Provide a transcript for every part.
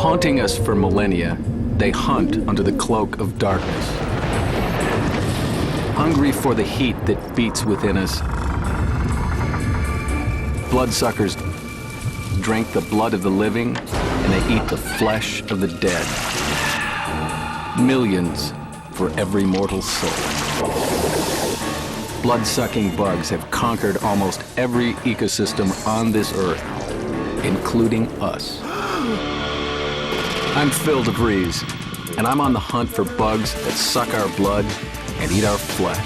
Haunting us for millennia, they hunt under the cloak of darkness. Hungry for the heat that beats within us, bloodsuckers drink the blood of the living and they eat the flesh of the dead. Millions for every mortal soul. Blood-sucking bugs have conquered almost every ecosystem on this earth, including us. I'm Phil DeVries, and I'm on the hunt for bugs that suck our blood and eat our flesh.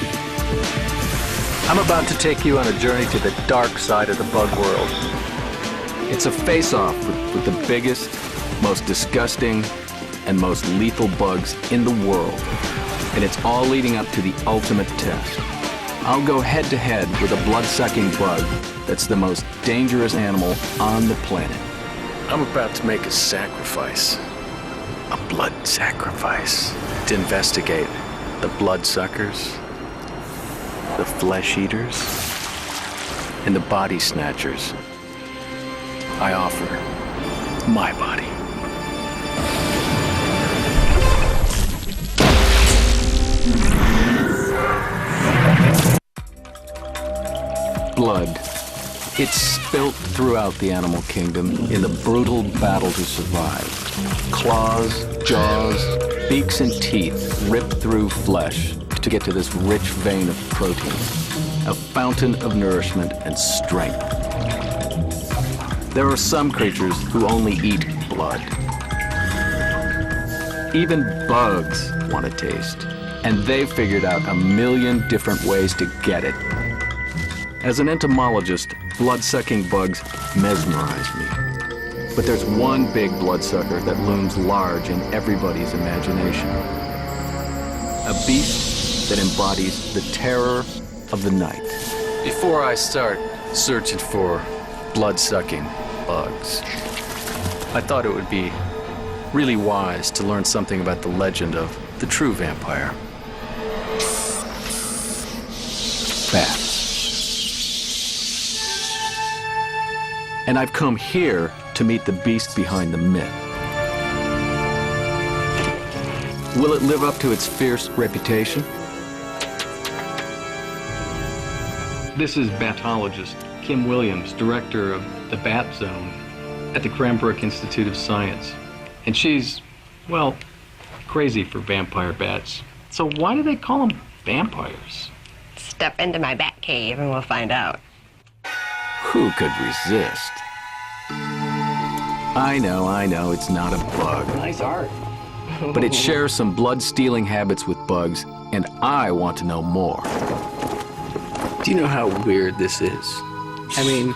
I'm about to take you on a journey to the dark side of the bug world. It's a face-off with the biggest, most disgusting, and most lethal bugs in the world. And it's all leading up to the ultimate test. I'll go head-to-head with a blood-sucking bug that's the most dangerous animal on the planet. I'm about to make a sacrifice. A blood sacrifice. To investigate the bloodsuckers, the flesh eaters, and the body snatchers. I offer my body. Blood. It's spilt throughout the animal kingdom in the brutal battle to survive. Claws, jaws, beaks, and teeth rip through flesh to get to this rich vein of protein, a fountain of nourishment and strength. There are some creatures who only eat blood. Even bugs want a taste, and they've figured out a million different ways to get it. As an entomologist, blood-sucking bugs mesmerize me. But there's one big bloodsucker that looms large in everybody's imagination. A beast that embodies the terror of the night. Before I start searching for blood-sucking bugs, I thought it would be really wise to learn something about the legend of the true vampire. Bats. And I've come here to meet the beast behind the myth. Will it live up to its fierce reputation? This is batologist Kim Williams, director of the Bat Zone at the Cranbrook Institute of Science. And she's, well, crazy for vampire bats. So why do they call them vampires? Step into my bat cave and we'll find out. Who could resist? I know, it's not a bug. Nice art. But it shares some blood-stealing habits with bugs, and I want to know more. Do you know how weird this is? I mean,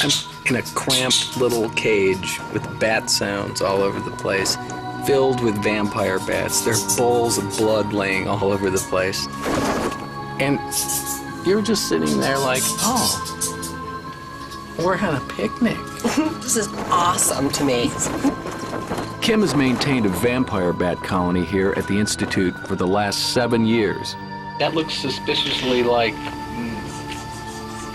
I'm in a cramped little cage with bat sounds all over the place, filled with vampire bats. There are bowls of blood laying all over the place. And you're just sitting there like, oh, we're on a picnic. This is awesome to me. Kim has maintained a vampire bat colony here at the Institute for the last 7 years. That looks suspiciously like,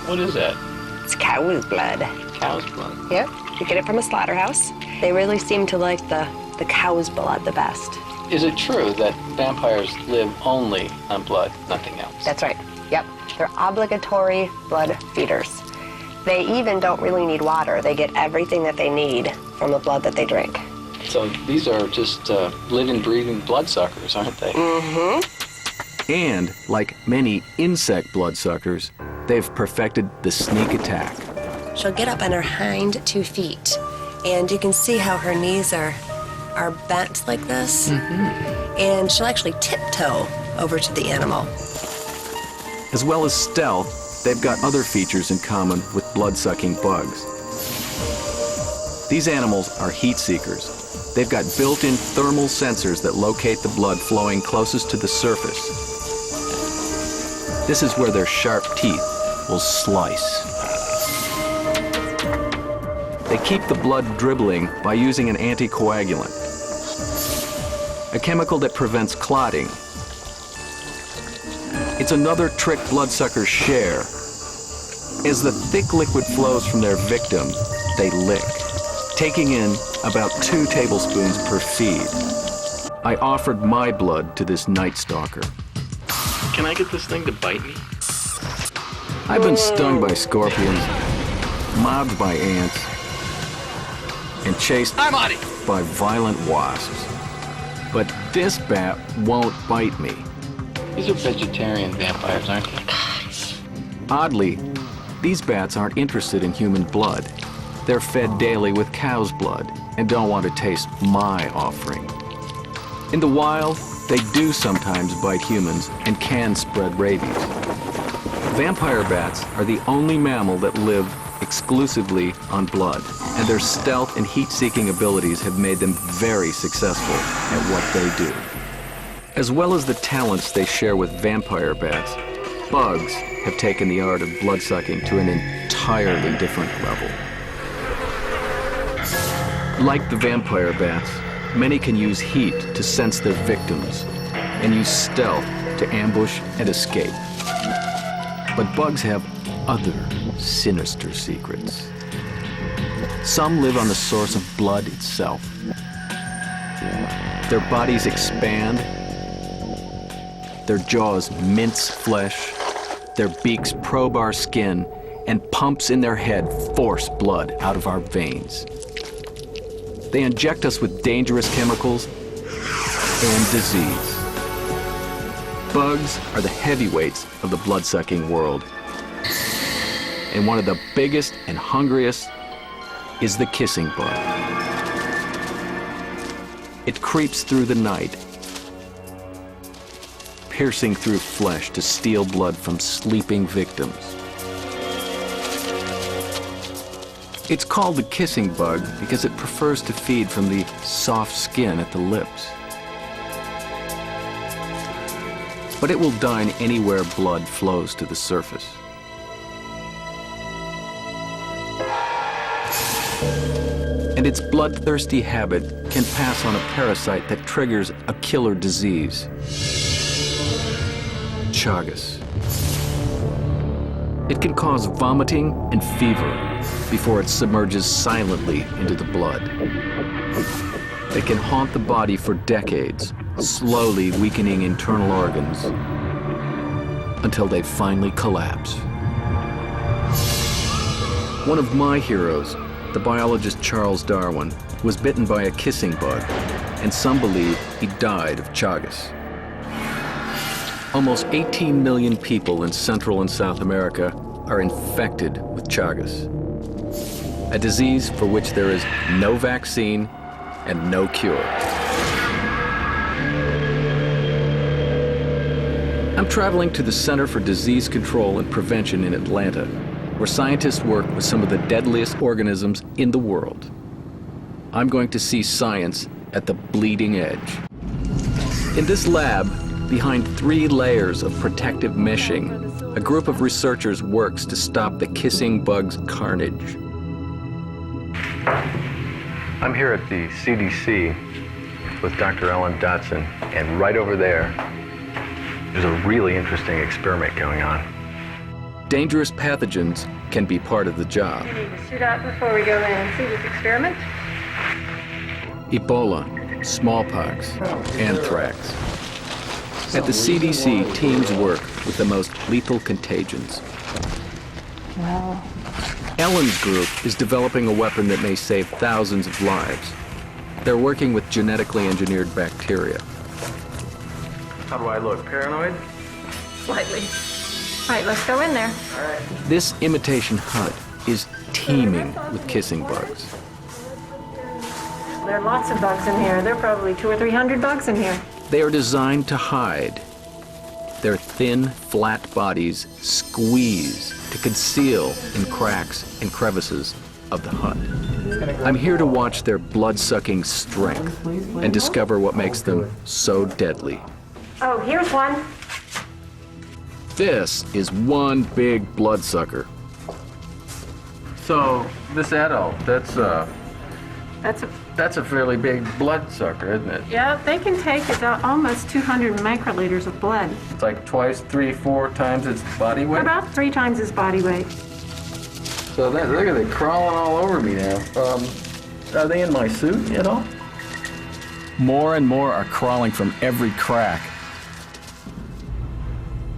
what is that? It's cow's blood. Cow's blood. Yep, you get it from a slaughterhouse. They really seem to like the cow's blood the best. Is it true that vampires live only on blood, nothing else? That's right. Yep, they're obligatory blood feeders. They even don't really need water. They get everything that they need from the blood that they drink. So these are just living, breathing bloodsuckers, aren't they? Mm-hmm. And, like many insect bloodsuckers, they've perfected the sneak attack. She'll get up on her hind 2 feet, and you can see how her knees are bent like this. Mm-hmm. And she'll actually tiptoe over to the animal. As well as stealth, they've got other features in common with blood-sucking bugs. These animals are heat seekers. They've got built-in thermal sensors that locate the blood flowing closest to the surface. This is where their sharp teeth will slice. They keep the blood dribbling by using an anticoagulant, a chemical that prevents clotting. It's another trick bloodsuckers share. As the thick liquid flows from their victim, they lick, taking in about 2 tablespoons per feed. I offered my blood to this night stalker. Can I get this thing to bite me? I've been stung by scorpions, mobbed by ants, and chased by violent wasps. But this bat won't bite me. These are vegetarian vampires, aren't they? Oddly, these bats aren't interested in human blood. They're fed daily with cow's blood and don't want to taste my offering. In the wild, they do sometimes bite humans and can spread rabies. Vampire bats are the only mammal that live exclusively on blood, and their stealth and heat-seeking abilities have made them very successful at what they do. As well as the talents they share with vampire bats, bugs have taken the art of blood-sucking to an entirely different level. Like the vampire bats, many can use heat to sense their victims and use stealth to ambush and escape. But bugs have other sinister secrets. Some live on the source of blood itself. Their bodies expand, their jaws mince flesh, their beaks probe our skin, and pumps in their head force blood out of our veins. They inject us with dangerous chemicals and disease. Bugs are the heavyweights of the blood-sucking world. And one of the biggest and hungriest is the kissing bug. It creeps through the night, piercing through flesh to steal blood from sleeping victims. It's called the kissing bug because it prefers to feed from the soft skin at the lips. But it will dine anywhere blood flows to the surface. And its bloodthirsty habit can pass on a parasite that triggers a killer disease. Chagas. It can cause vomiting and fever before it submerges silently into the blood. It can haunt the body for decades, slowly weakening internal organs until they finally collapse. One of my heroes, the biologist Charles Darwin, was bitten by a kissing bug, and some believe he died of Chagas. Almost 18 million people in Central and South America are infected with Chagas, a disease for which there is no vaccine and no cure. I'm traveling to the Center for Disease Control and Prevention in Atlanta, where scientists work with some of the deadliest organisms in the world. I'm going to see science at the bleeding edge. In this lab, behind 3 layers of protective meshing, a group of researchers works to stop the kissing bug's carnage. I'm here at the CDC with Dr. Ellen Dotson, and right over there, there's a really interesting experiment going on. Dangerous pathogens can be part of the job. You need to suit up before we go in and see this experiment. Ebola, smallpox, anthrax. At the CDC, teams work with the most lethal contagions. Well, Ellen's group is developing a weapon that may save thousands of lives. They're working with genetically engineered bacteria. How do I look? Paranoid? slightly. All right, let's go in there. This imitation hut is teeming with kissing bugs. There are lots of bugs in here. There are probably 200 or 300 bugs in here. They are designed to hide. Their thin, flat bodies squeeze to conceal in cracks and crevices of the hut. I'm here to watch their blood-sucking strength and discover what makes them so deadly. Oh, here's one. This is one big bloodsucker. So, this adult, that's a fairly big bloodsucker, isn't it? Yeah, they can take about almost 200 microliters of blood. It's like twice, 3, 4 times its body weight? About 3 times his body weight. So look at it crawling all over me now. Are they in my suit at all? More and more are crawling from every crack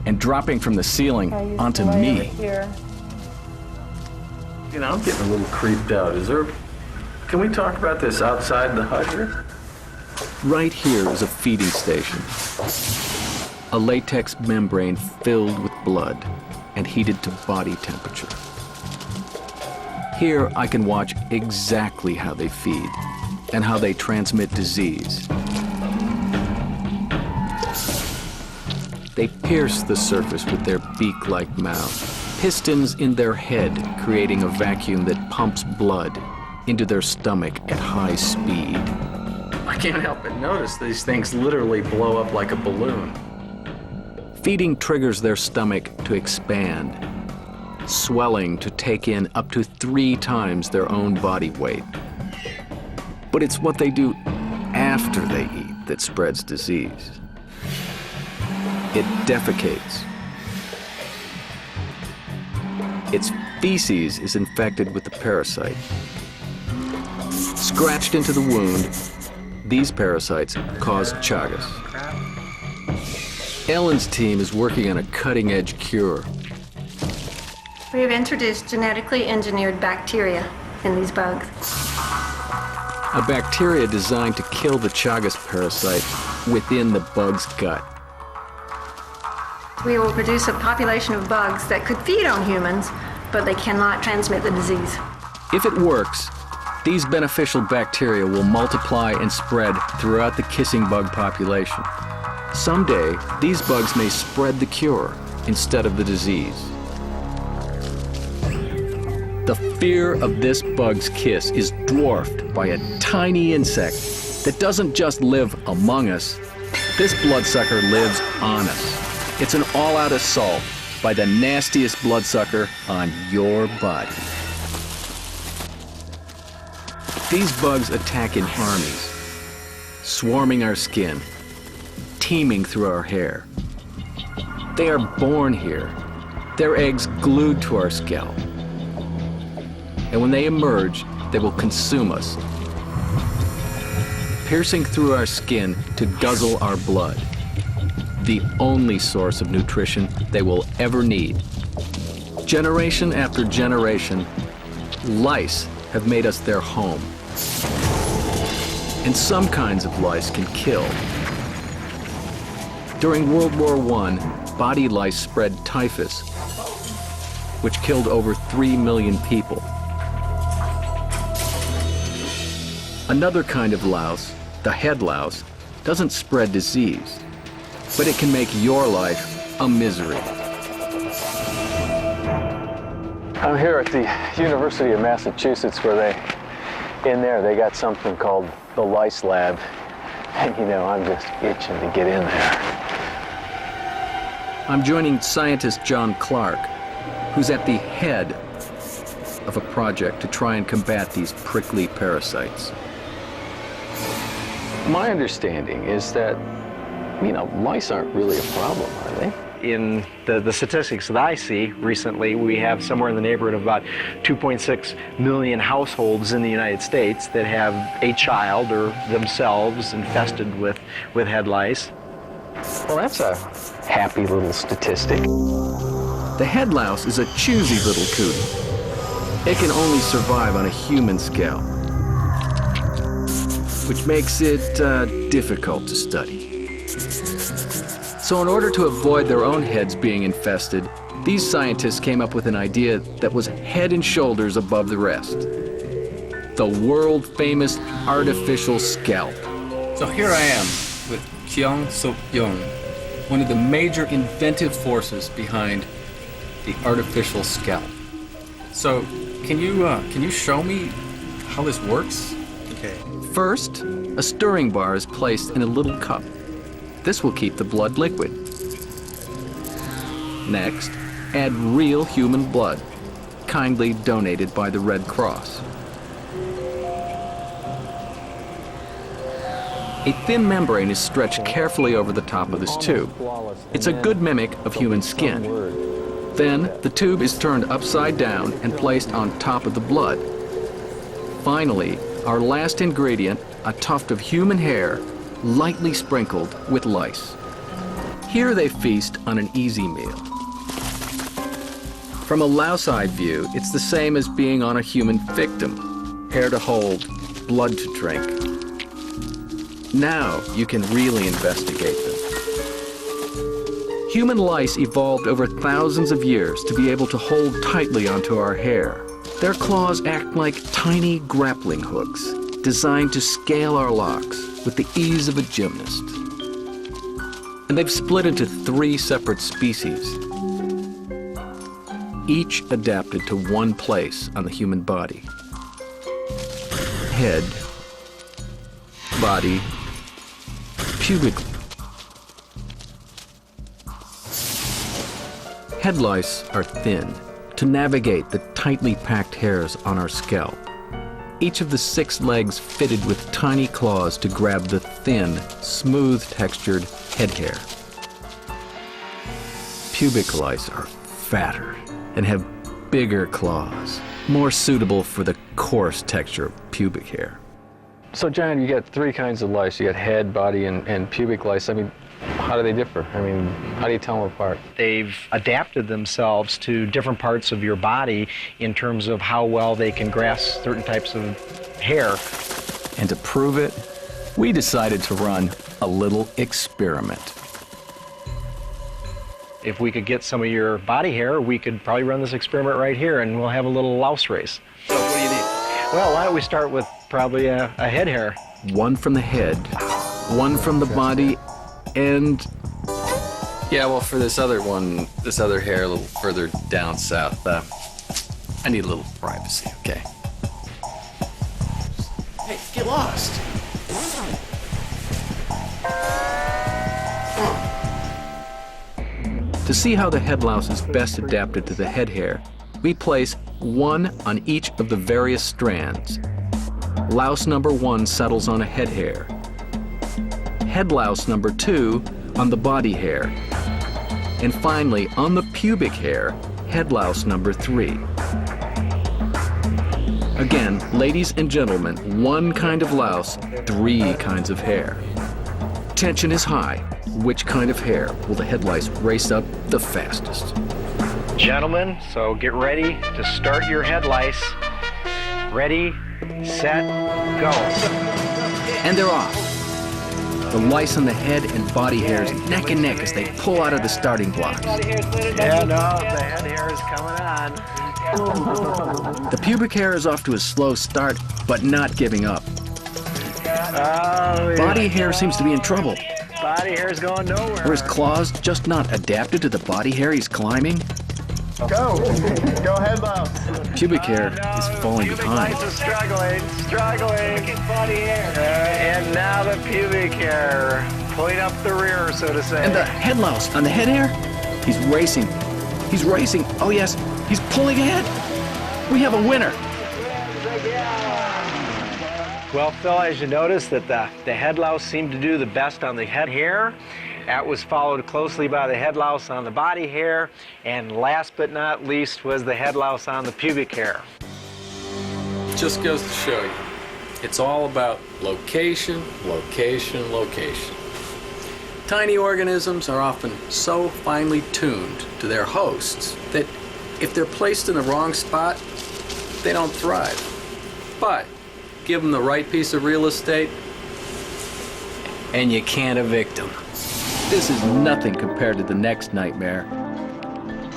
and dropping from the ceiling onto me. You know, I'm getting a little creeped out. Can we talk about this outside the hut here? Right here is a feeding station. A latex membrane filled with blood and heated to body temperature. Here I can watch exactly how they feed and how they transmit disease. They pierce the surface with their beak-like mouth, pistons in their head creating a vacuum that pumps blood into their stomach at high speed. I can't help but notice these things literally blow up like a balloon. Feeding triggers their stomach to expand, swelling to take in up to 3 times their own body weight. But it's what they do after they eat that spreads disease. It defecates. Its feces is infected with the parasite. Scratched into the wound, these parasites cause Chagas. Ellen's team is working on a cutting-edge cure. We have introduced genetically engineered bacteria in these bugs. A bacteria designed to kill the Chagas parasite within the bug's gut. We will produce a population of bugs that could feed on humans, but they cannot transmit the disease. If it works, these beneficial bacteria will multiply and spread throughout the kissing bug population. Someday, these bugs may spread the cure instead of the disease. The fear of this bug's kiss is dwarfed by a tiny insect that doesn't just live among us. This bloodsucker lives on us. It's an all-out assault by the nastiest bloodsucker on your body. These bugs attack in armies, swarming our skin, teeming through our hair. They are born here, their eggs glued to our scalp. And when they emerge, they will consume us, piercing through our skin to guzzle our blood, the only source of nutrition they will ever need. Generation after generation, lice have made us their home. And some kinds of lice can kill. During World War I, body lice spread typhus, which killed over 3 million people. Another kind of louse, the head louse, doesn't spread disease, but it can make your life a misery. I'm here at the University of Massachusetts where they got something called the lice lab. And you know, I'm just itching to get in there. I'm joining scientist John Clark, who's at the head of a project to try and combat these prickly parasites. My understanding is that, lice aren't really a problem, are they? In the statistics that I see recently, we have somewhere in the neighborhood of about 2.6 million households in the United States that have a child or themselves infested with head lice. Well, that's a happy little statistic. The head louse is a choosy little cootie. It can only survive on a human scalp, which makes it difficult to study. So in order to avoid their own heads being infested, these scientists came up with an idea that was head and shoulders above the rest. The world-famous artificial scalp. So here I am with Kyung Suk Young, one of the major inventive forces behind the artificial scalp. So can you show me how this works? Okay. First, a stirring bar is placed in a little cup. This will keep the blood liquid. Next, add real human blood, kindly donated by the Red Cross. A thin membrane is stretched carefully over the top of this tube. It's a good mimic of human skin. Then, the tube is turned upside down and placed on top of the blood. Finally, Our last ingredient, a tuft of human hair, lightly sprinkled with lice. Here they feast on an easy meal. From a louse-eyed view, it's the same as being on a human victim. Hair to hold, blood to drink. Now you can really investigate them. Human lice evolved over thousands of years to be able to hold tightly onto our hair. Their claws act like tiny grappling hooks, designed to scale our locks with the ease of a gymnast. And they've split into 3 separate species, each adapted to one place on the human body. Head, body, pubic. Head lice are thin to navigate the tightly packed hairs on our scalp. Each of the 6 legs fitted with tiny claws to grab the thin, smooth-textured head hair. Pubic lice are fatter and have bigger claws, more suitable for the coarse texture of pubic hair. So, John, you got 3 kinds of lice. You got head, body, and pubic lice. I mean, how do they differ? I mean, how do you tell them apart? They've adapted themselves to different parts of your body in terms of how well they can grasp certain types of hair. And to prove it, we decided to run a little experiment. If we could get some of your body hair, we could probably run this experiment right here, and we'll have a little louse race. So what do you need? Well, why don't we start with probably a head hair. 1 from the head, 1 from the body, and Yeah, well, for this other one, this other hair a little further down south, I need a little privacy, okay? Hey, get lost. to see how the head louse is best adapted to the head hair, we place 1 on each of the various strands. Louse number 1 settles on a head hair. Head louse number 2 on the body hair. And finally, on the pubic hair, head louse number 3. Again, ladies and gentlemen, 1 kind of louse, 3 kinds of hair. Tension is high. Which kind of hair will the head lice race up the fastest? Gentlemen, so get ready to start your head lice. Ready, set, go. And they're off. The lice on the head and body hairs neck and neck as they pull out of the starting blocks. Yeah, no, the head hair is coming on. The pubic hair is off to a slow start, but not giving up. Body hair seems to be in trouble. Body hair is going nowhere. Are his claws just not adapted to the body hair he's climbing? Go head louse. Pubic hair is falling behind. Lice is struggling. Body hair. And now the pubic hair, pulling up the rear, so to say. And the head louse on the head hair? He's racing. He's racing. Oh yes, he's pulling ahead. We have a winner. Well, Phil, as you notice that the head louse seemed to do the best on the head hair. That was followed closely by the head louse on the body hair. And last but not least was the head louse on the pubic hair. Just goes to show you, it's all about location, location, location. Tiny organisms are often so finely tuned to their hosts that if they're placed in the wrong spot, they don't thrive. But give them the right piece of real estate, and you can't evict them. This is nothing compared to the next nightmare.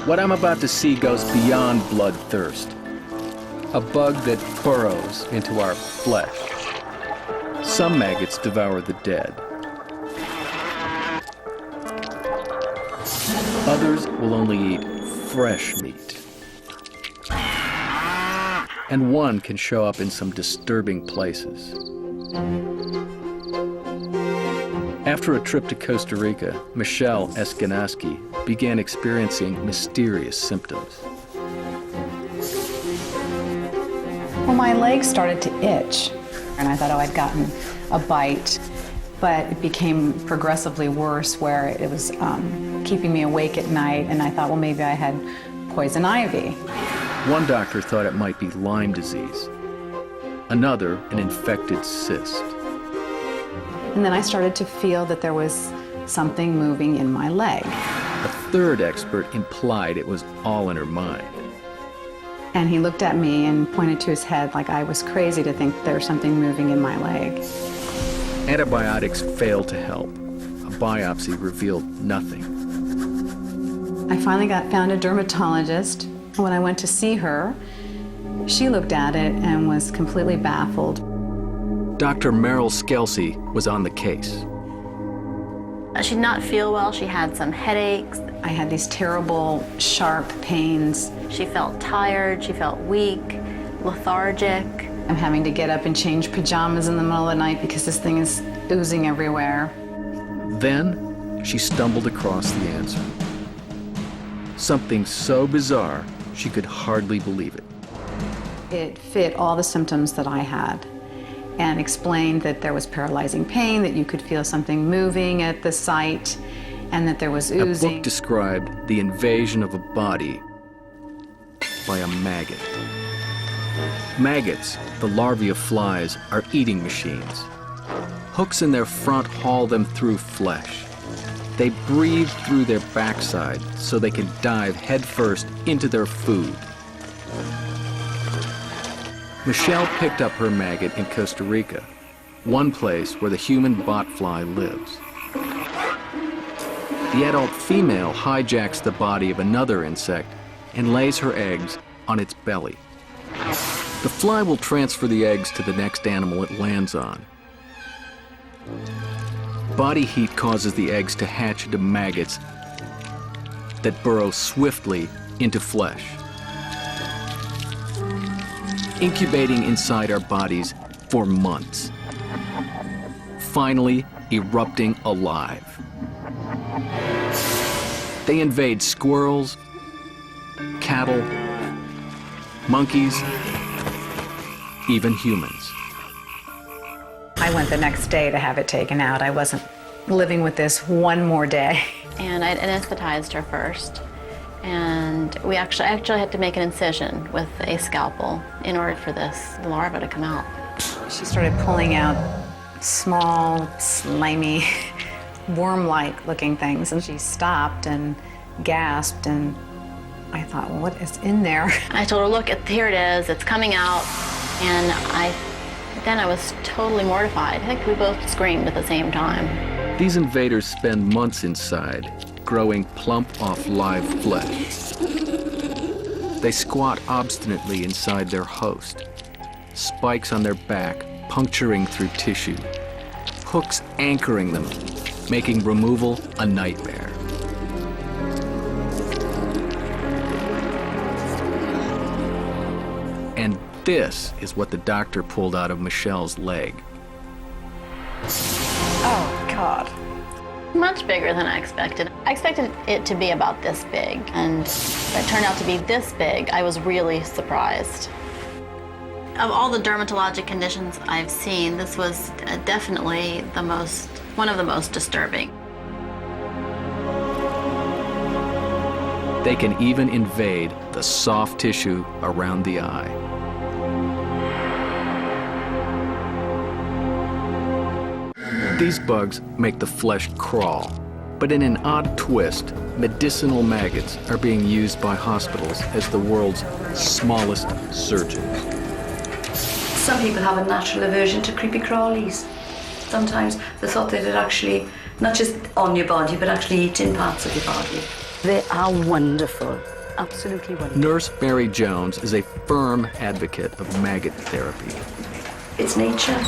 What I'm about to see goes beyond bloodthirst. A bug that burrows into our flesh. Some maggots devour the dead. Others will only eat fresh meat. And one can show up in some disturbing places. After a trip to Costa Rica, Michelle Eskenaski began experiencing mysterious symptoms. Well, my legs started to itch, and I thought, oh, I'd gotten a bite, but it became progressively worse where it was keeping me awake at night, and I thought, well, maybe I had poison ivy. One doctor thought it might be Lyme disease. another an infected cyst. And then I started to feel that there was something moving in my leg. A third expert implied it was all in her mind. And he looked at me and pointed to his head like I was crazy to think there was something moving in my leg. Antibiotics failed to help. A biopsy revealed nothing. I finally found a dermatologist. When I went to see her, she looked at it and was completely baffled. Dr. Meryl Skelsey was on the case. She did not feel well. She had some headaches. I had these terrible, sharp pains. She felt tired. She felt weak, lethargic. I'm having to get up and change pajamas in the middle of the night because this thing is oozing everywhere. Then she stumbled across the answer. Something so bizarre, she could hardly believe it. It fit all the symptoms that I had and explained that there was paralyzing pain, that you could feel something moving at the site, and that there was oozing. A book described the invasion of a body by a maggot. Maggots, the larvae of flies, are eating machines. Hooks in their front haul them through flesh. They breathe through their backside so they can dive headfirst into their food. Michelle picked up her maggot in Costa Rica, one place where the human botfly lives. The adult female hijacks the body of another insect and lays her eggs on its belly. The fly will transfer the eggs to the next animal it lands on. Body heat causes the eggs to hatch into maggots that burrow swiftly into flesh, incubating inside our bodies for months, finally erupting alive. They invade squirrels, cattle, monkeys, even humans. I went the next day to have it taken out. I wasn't living with this one more day. And I anesthetized her first. And I actually had to make an incision with a scalpel in order for this larva to come out. She started pulling out small, slimy, worm-like looking things, and she stopped and gasped, and I thought, well, what is in there? I told her, look, here it is, it's coming out. And then I was totally mortified. I think we both screamed at the same time. These invaders spend months inside, growing plump off live flesh. They squat obstinately inside their host, spikes on their back puncturing through tissue, hooks anchoring them, making removal a nightmare. And this is what the doctor pulled out of Michelle's leg. Oh, God. Much bigger than I expected. I expected it to be about this big, and it turned out to be this big. I was really surprised. Of all the dermatologic conditions I've seen, this was definitely one of the most disturbing. They can even invade the soft tissue around the eye. These bugs make the flesh crawl, but in an odd twist, medicinal maggots are being used by hospitals as the world's smallest surgeons. Some people have a natural aversion to creepy crawlies. Sometimes they thought they'd actually, not just on your body, but actually eat in parts of your body. They are wonderful, absolutely wonderful. Nurse Mary Jones is a firm advocate of maggot therapy. It's nature,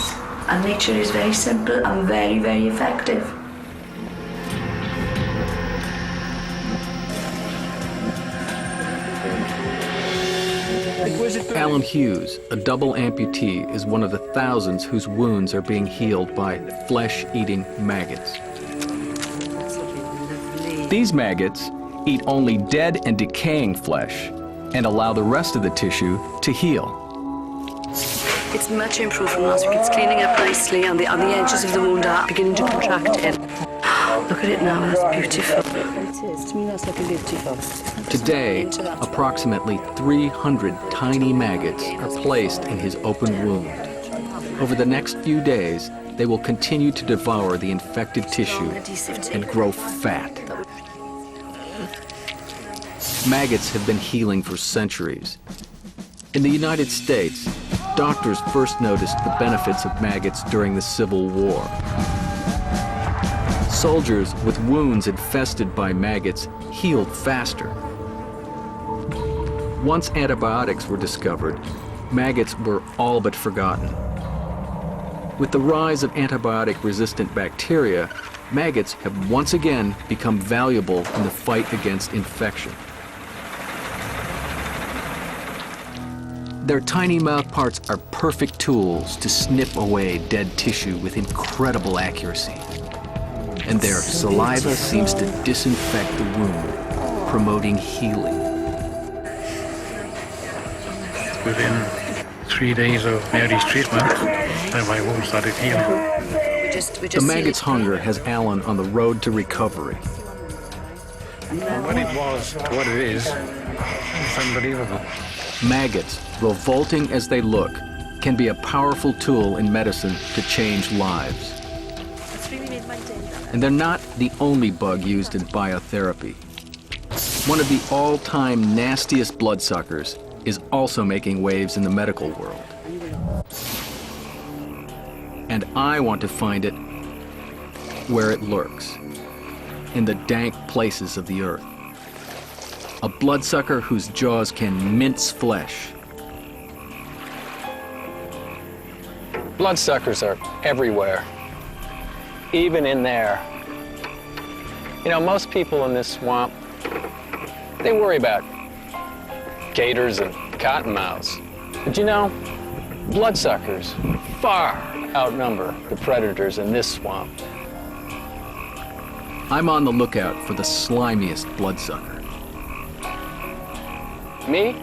and nature is very simple and very, very effective. Alan Hughes, a double amputee, is one of the thousands whose wounds are being healed by flesh-eating maggots. These maggots eat only dead and decaying flesh and allow the rest of the tissue to heal. It's much improved from last week. It's cleaning up nicely, and the edges of the wound are beginning to contract in. Look at it now, that's beautiful. It is, to me that's looking beautiful. Today, approximately 300 tiny maggots are placed in his open wound. Over the next few days, they will continue to devour the infected tissue and grow fat. Maggots have been healing for centuries. In the United States, doctors first noticed the benefits of maggots during the Civil War. Soldiers with wounds infested by maggots healed faster. Once antibiotics were discovered, maggots were all but forgotten. With the rise of antibiotic-resistant bacteria, maggots have once again become valuable in the fight against infection. Their tiny mouthparts are perfect tools to snip away dead tissue with incredible accuracy. And their saliva seems to disinfect the wound, promoting healing. Within 3 days of Mary's treatment, my wound started healing. The maggot's hunger has Alan on the road to recovery. From what it was to what it is, it's unbelievable. Maggots, revolting as they look, can be a powerful tool in medicine to change lives. And they're not the only bug used in biotherapy. One of the all-time nastiest bloodsuckers is also making waves in the medical world. And I want to find it where it lurks, in the dank places of the earth. A bloodsucker whose jaws can mince flesh. Bloodsuckers are everywhere, even in there. You know, most people in this swamp, they worry about gators and cottonmouths. But you know, bloodsuckers far outnumber the predators in this swamp. I'm on the lookout for the slimiest bloodsucker. Me?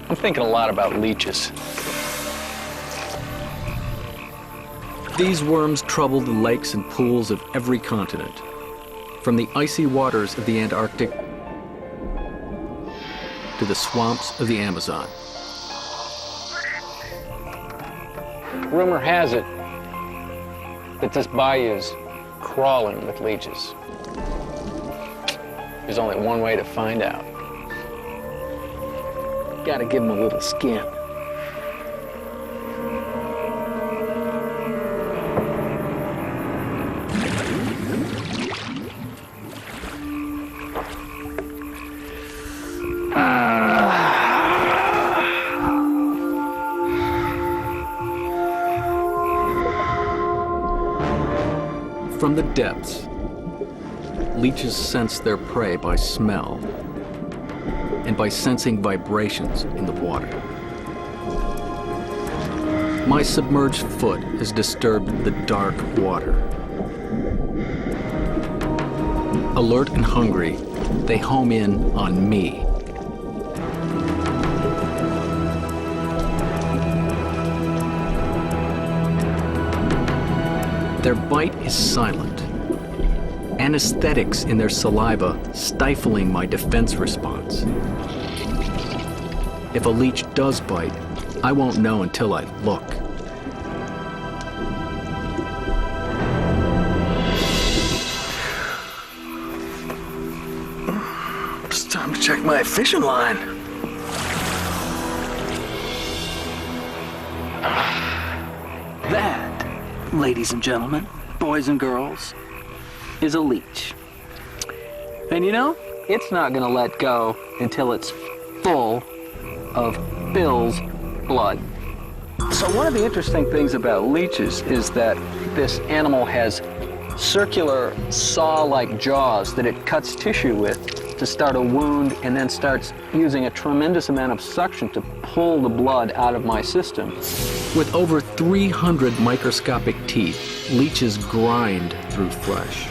I'm thinking a lot about leeches. These worms trouble the lakes and pools of every continent, from the icy waters of the Antarctic to the swamps of the Amazon. Rumor has it that this bayou is crawling with leeches. There's only one way to find out. Gotta give them a little skin. From the depths, leeches sense their prey by smell and by sensing vibrations in the water. My submerged foot has disturbed the dark water. Alert and hungry, they home in on me. Their bite is silent. Anesthetics in their saliva stifling my defense response. If a leech does bite, I won't know until I look. It's time to check my fishing line. That, ladies and gentlemen, boys and girls, is a leech. And you know, it's not gonna let go until it's full of Bill's blood. So one of the interesting things about leeches is that this animal has circular saw-like jaws that it cuts tissue with to start a wound, and then starts using a tremendous amount of suction to pull the blood out of my system. With over 300 microscopic teeth, leeches grind through flesh.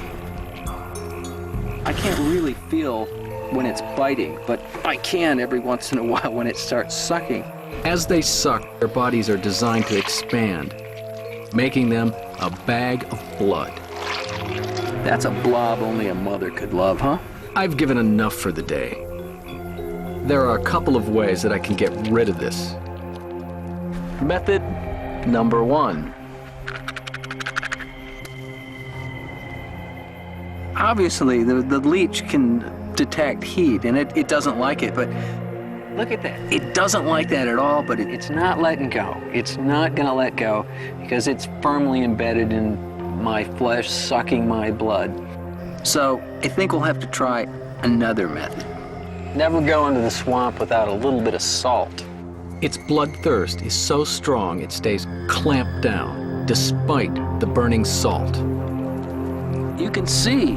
I can't really feel when it's biting, but I can every once in a while when it starts sucking. As they suck, their bodies are designed to expand, making them a bag of blood. That's a blob only a mother could love, huh? I've given enough for the day. There are a couple of ways that I can get rid of this. Method number 1. Obviously, the leech can detect heat, and it doesn't like it, but look at that. It doesn't like that at all, but it's not letting go. It's not going to let go because it's firmly embedded in my flesh, sucking my blood. So I think we'll have to try another method. Never go into the swamp without a little bit of salt. Its bloodthirst is so strong it stays clamped down, despite the burning salt. You can see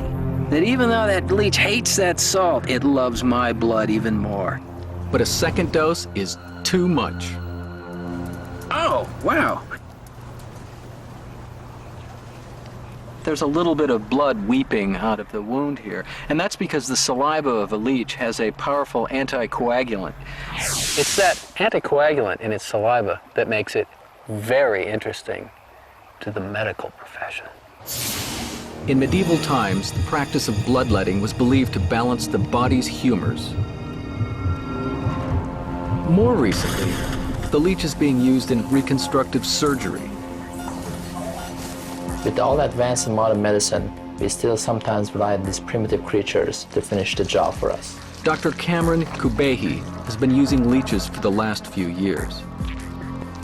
that even though that leech hates that salt, it loves my blood even more. But a second dose is too much. Oh, wow. There's a little bit of blood weeping out of the wound here, and that's because the saliva of a leech has a powerful anticoagulant. It's that anticoagulant in its saliva that makes it very interesting to the medical profession. In medieval times, the practice of bloodletting was believed to balance the body's humors. More recently, the leech is being used in reconstructive surgery. With all advance in modern medicine, we still sometimes rely on these primitive creatures to finish the job for us. Dr. Cameron Kubehi has been using leeches for the last few years.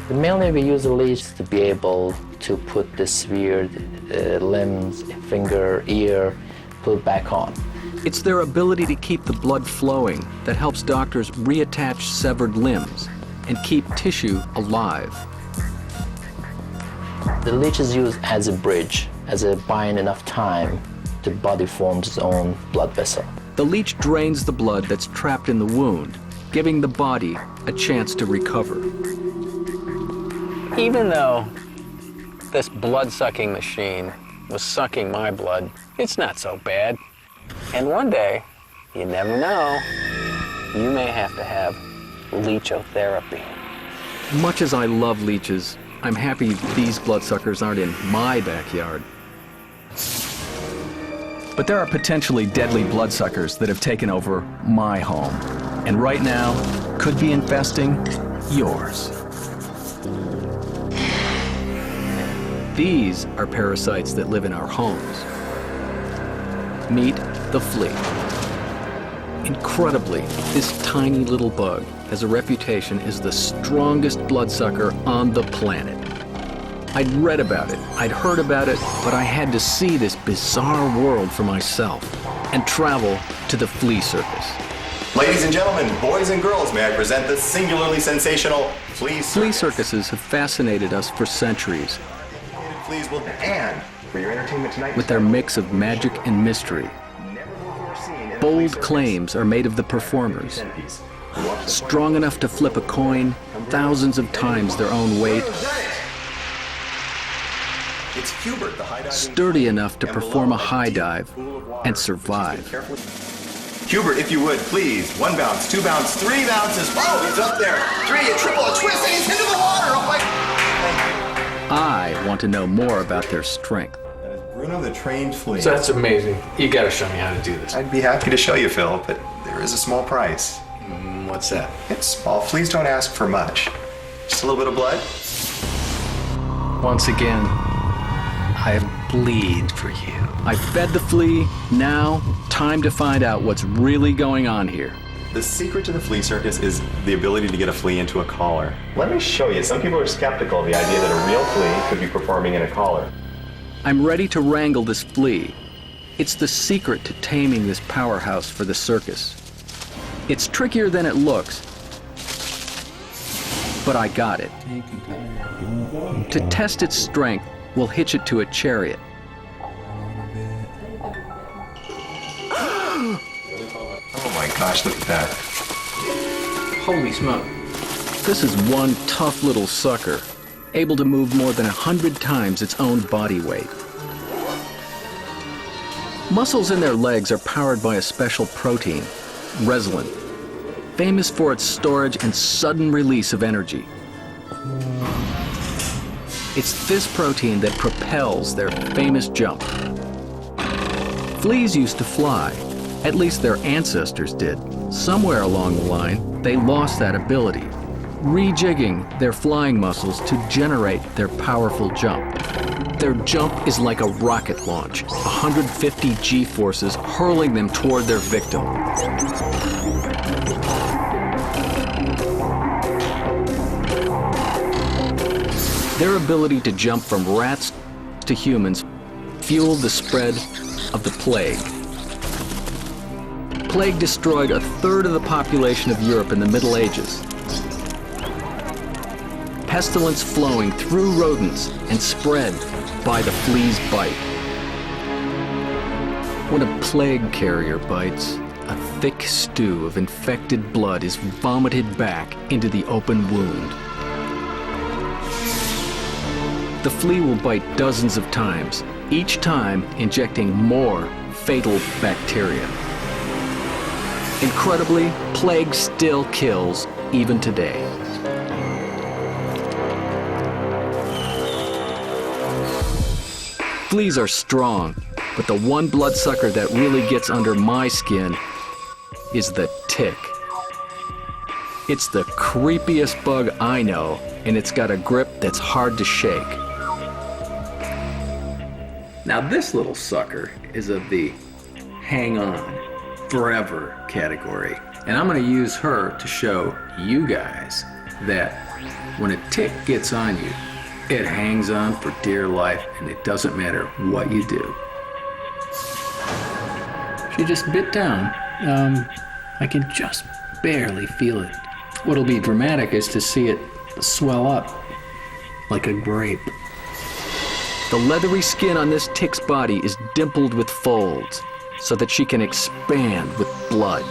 Mainly we use the leech to be able to put the severed limbs, finger, ear, put it back on. It's their ability to keep the blood flowing that helps doctors reattach severed limbs and keep tissue alive. The leech is used as a bridge, as a buying enough time the body forms its own blood vessel. The leech drains the blood that's trapped in the wound, giving the body a chance to recover. Even though this blood-sucking machine was sucking my blood, it's not so bad. And one day, you never know, you may have to have leechotherapy. Much as I love leeches, I'm happy these bloodsuckers aren't in my backyard. But there are potentially deadly bloodsuckers that have taken over my home, and right now could be infesting yours. These are parasites that live in our homes. Meet the flea. Incredibly, this tiny little bug has a reputation as the strongest bloodsucker on the planet. I'd read about it, I'd heard about it, but I had to see this bizarre world for myself and travel to the flea circus. Ladies and gentlemen, boys and girls, may I present the singularly sensational flea circus. Flea circuses have fascinated us for centuries. Fleas will, and for your entertainment tonight, with their mix of magic and mystery. Bold claims are made of the performers. Strong enough to flip a coin thousands of times their own weight. It's Hubert, the high diving. Sturdy enough to perform a high dive and survive. Hubert, if you would, please. 1 bounce, 2 bounce, 3 bounces. Oh, he's up there. 3, a triple, a twist, and he's into the water. Oh my. I want to know more about their strength. That is Bruno the trained flea. So that's amazing. You gotta show me how to do this. I'd be happy to show you, Phil, but there is a small price. What's that? It's small. Fleas don't ask for much. Just a little bit of blood. Once again, I bleed for you. I fed the flea. Now, time to find out what's really going on here. The secret to the flea circus is the ability to get a flea into a collar. Let me show you. Some people are skeptical of the idea that a real flea could be performing in a collar. I'm ready to wrangle this flea. It's the secret to taming this powerhouse for the circus. It's trickier than it looks, but I got it. To test its strength, we'll hitch it to a chariot. Oh my gosh, look at that. Holy smoke. This is one tough little sucker, able to move more than 100 times its own body weight. Muscles in their legs are powered by a special protein, resilin, famous for its storage and sudden release of energy. It's this protein that propels their famous jump. Fleas used to fly. At least their ancestors did. Somewhere along the line, they lost that ability. rejigging their flying muscles to generate their powerful jump. Their jump is like a rocket launch, 150 G-forces hurling them toward their victim. Their ability to jump from rats to humans fueled the spread of the plague. Plague destroyed a third of the population of Europe in the Middle Ages. Pestilence flowing through rodents and spread by the flea's bite. When a plague carrier bites, a thick stew of infected blood is vomited back into the open wound. The flea will bite dozens of times, each time injecting more fatal bacteria. Incredibly, plague still kills even today. Fleas are strong, but the one bloodsucker that really gets under my skin is the tick. It's the creepiest bug I know, and it's got a grip that's hard to shake. Now this little sucker is of the hang on forever category. And I'm gonna use her to show you guys that when a tick gets on you, it hangs on for dear life, and it doesn't matter what you do. She just bit down. I can just barely feel it. What'll be dramatic is to see it swell up like a grape. The leathery skin on this tick's body is dimpled with folds so that she can expand with blood.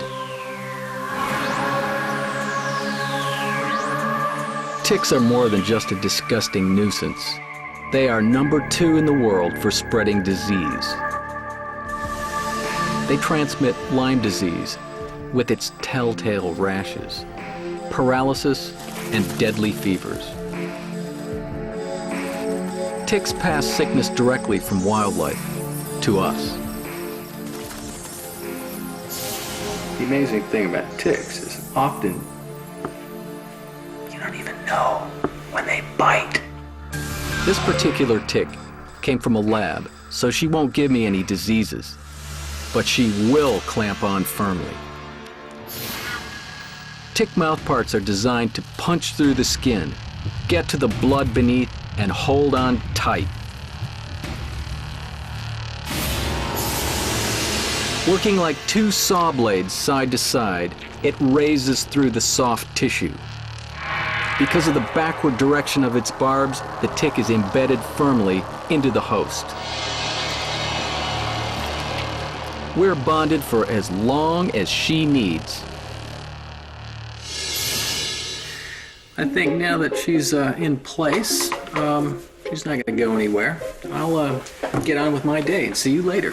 Ticks are more than just a disgusting nuisance. They are number 2 in the world for spreading disease. They transmit Lyme disease with its telltale rashes, paralysis, and deadly fevers. Ticks pass sickness directly from wildlife to us. The amazing thing about ticks is often you don't even know when they bite. This particular tick came from a lab, so she won't give me any diseases, but she will clamp on firmly. Tick mouthparts are designed to punch through the skin, get to the blood beneath, and hold on tight. Working like 2 saw blades side to side, it raises through the soft tissue. Because of the backward direction of its barbs, the tick is embedded firmly into the host. We're bonded for as long as she needs. I think now that she's in place, she's not gonna go anywhere. I'll get on with my day and see you later.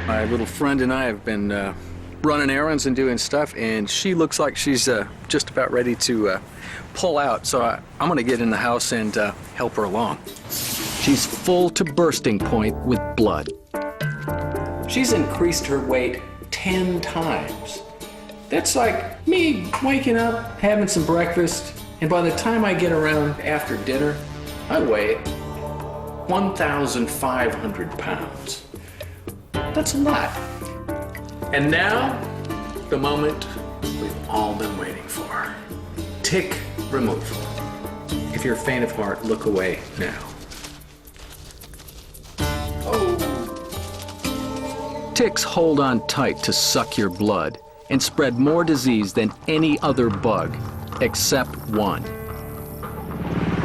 My little friend and I have been running errands and doing stuff, and she looks like she's just about ready to pull out. So I'm gonna get in the house and help her along. She's full to bursting point with blood. She's increased her weight 10 times. That's like me waking up, having some breakfast, and by the time I get around after dinner, I weigh 1,500 pounds. That's a lot. And now, the moment we've all been waiting for. Tick removal. If you're faint of heart, look away now. Ticks hold on tight to suck your blood and spread more disease than any other bug, except one.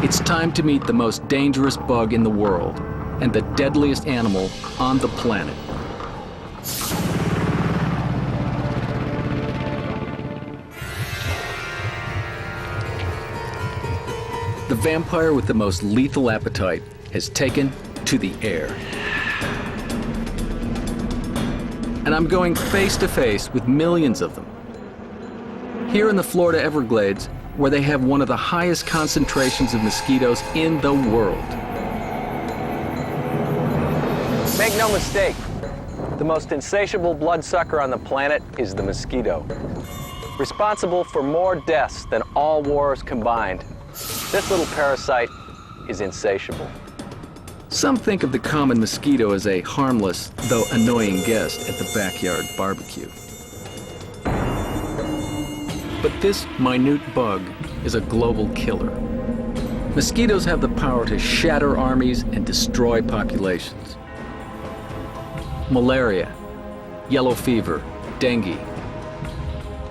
It's time to meet the most dangerous bug in the world and the deadliest animal on the planet. The vampire with the most lethal appetite has taken to the air. And I'm going face to face with millions of them. Here in the Florida Everglades, where they have one of the highest concentrations of mosquitoes in the world. Make no mistake, the most insatiable bloodsucker on the planet is the mosquito. Responsible for more deaths than all wars combined. This little parasite is insatiable. Some think of the common mosquito as a harmless, though annoying guest at the backyard barbecue. But this minute bug is a global killer. Mosquitoes have the power to shatter armies and destroy populations. Malaria, yellow fever, dengue.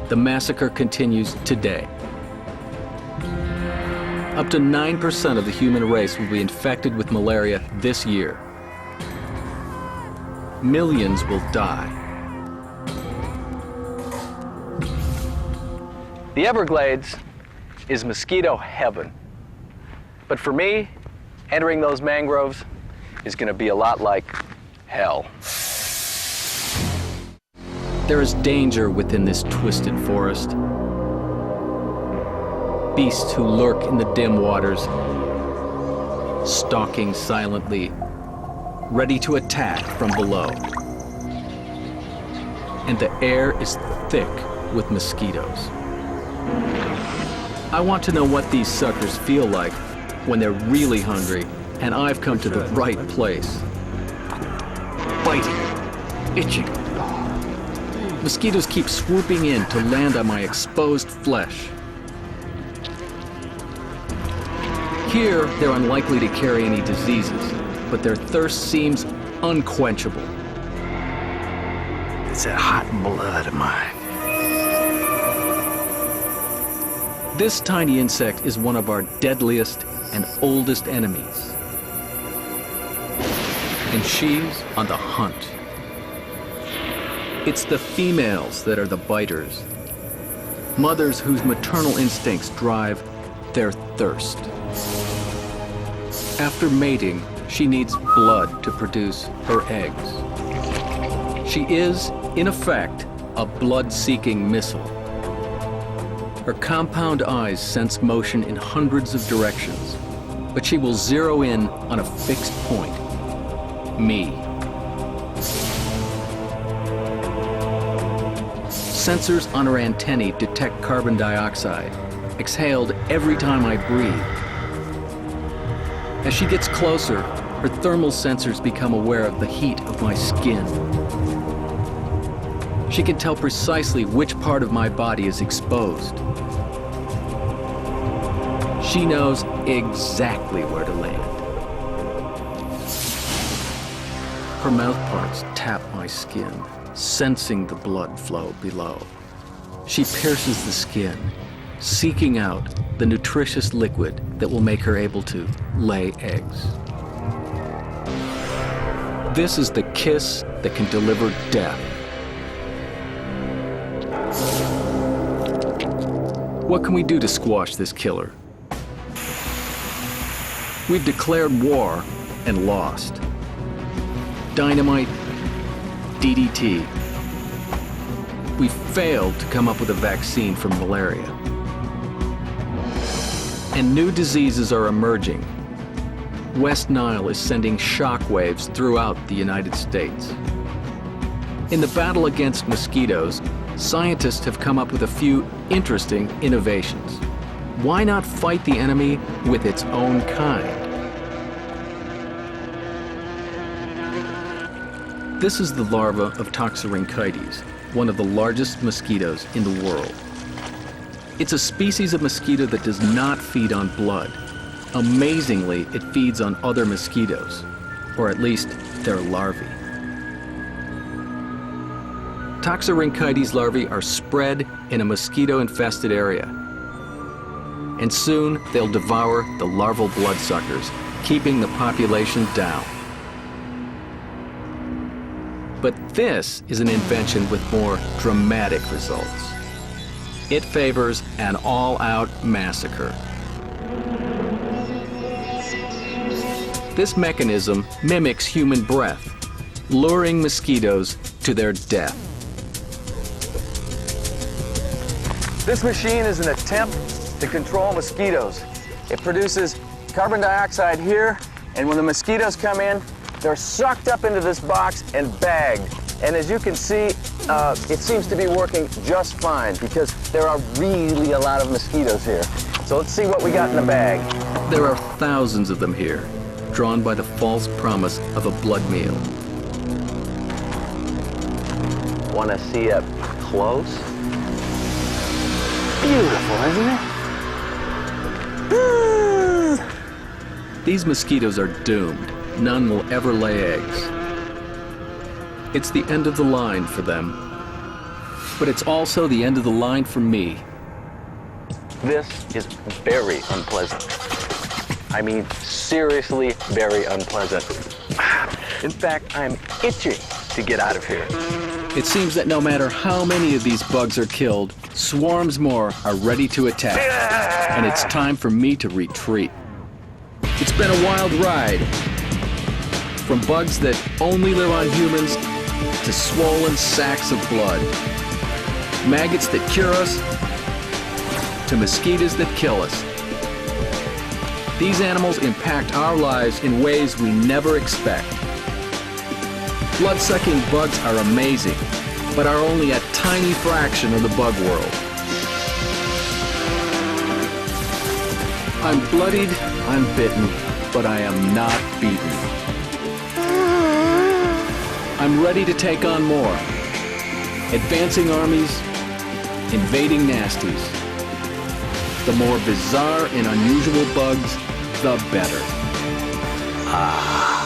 The massacre continues today. Up to 9% of the human race will be infected with malaria this year. Millions will die. The Everglades is mosquito heaven. But for me, entering those mangroves is going to be a lot like hell. There is danger within this twisted forest. Beasts who lurk in the dim waters, stalking silently, ready to attack from below. And the air is thick with mosquitoes. I want to know what these suckers feel like when they're really hungry, and I've come to the right place. Biting, itching. Mosquitoes keep swooping in to land on my exposed flesh. Here, they're unlikely to carry any diseases, but their thirst seems unquenchable. It's that hot blood of mine. This tiny insect is one of our deadliest and oldest enemies. And she's on the hunt. It's the females that are the biters, mothers whose maternal instincts drive their thirst. After mating, she needs blood to produce her eggs. She is, in effect, a blood-seeking missile. Her compound eyes sense motion in hundreds of directions, but she will zero in on a fixed point: me. Sensors on her antennae detect carbon dioxide, exhaled every time I breathe. As she gets closer, her thermal sensors become aware of the heat of my skin. She can tell precisely which part of my body is exposed. She knows exactly where to land. Her mouthparts tap my skin, sensing the blood flow below. She pierces the skin, seeking out the nutritious liquid that will make her able to lay eggs. This is the kiss that can deliver death. What can we do to squash this killer? We've declared war and lost. Dynamite, DDT. We failed to come up with a vaccine for malaria. And new diseases are emerging. West Nile is sending shockwaves throughout the United States. In the battle against mosquitoes, scientists have come up with a few interesting innovations. Why not fight the enemy with its own kind? This is the larva of Toxorynchites, one of the largest mosquitoes in the world. It's a species of mosquito that does not feed on blood. Amazingly, it feeds on other mosquitoes, or at least their larvae. Toxorynchites larvae are spread in a mosquito-infested area. And soon, they'll devour the larval bloodsuckers, keeping the population down. But this is an invention with more dramatic results. It favors an all-out massacre. This mechanism mimics human breath, luring mosquitoes to their death. This machine is an attempt to control mosquitoes. It produces carbon dioxide here, and when the mosquitoes come in, They're sucked up into this box and bagged. And as you can see, it seems to be working just fine because there are really a lot of mosquitoes here. So let's see what we got in the bag. There are thousands of them here, drawn by the false promise of a blood meal. Want to see up close? Beautiful, isn't it? These mosquitoes are doomed. None will ever lay eggs. It's the end of the line for them, but it's also the end of the line for me. This is very unpleasant. I mean, seriously very unpleasant. In fact, I'm itching to get out of here. It seems that no matter how many of these bugs are killed, swarms more are ready to attack, and it's time for me to retreat. It's been a wild ride, from bugs that only live on humans to swollen sacks of blood, maggots that cure us to mosquitoes that kill us. These animals impact our lives in ways we never expect. Blood-sucking bugs are amazing, but are only a tiny fraction of the bug world. I'm bloodied, I'm bitten, but I am not beaten. I'm ready to take on more. Advancing armies, invading nasties. The more bizarre and unusual bugs, the better. Ah.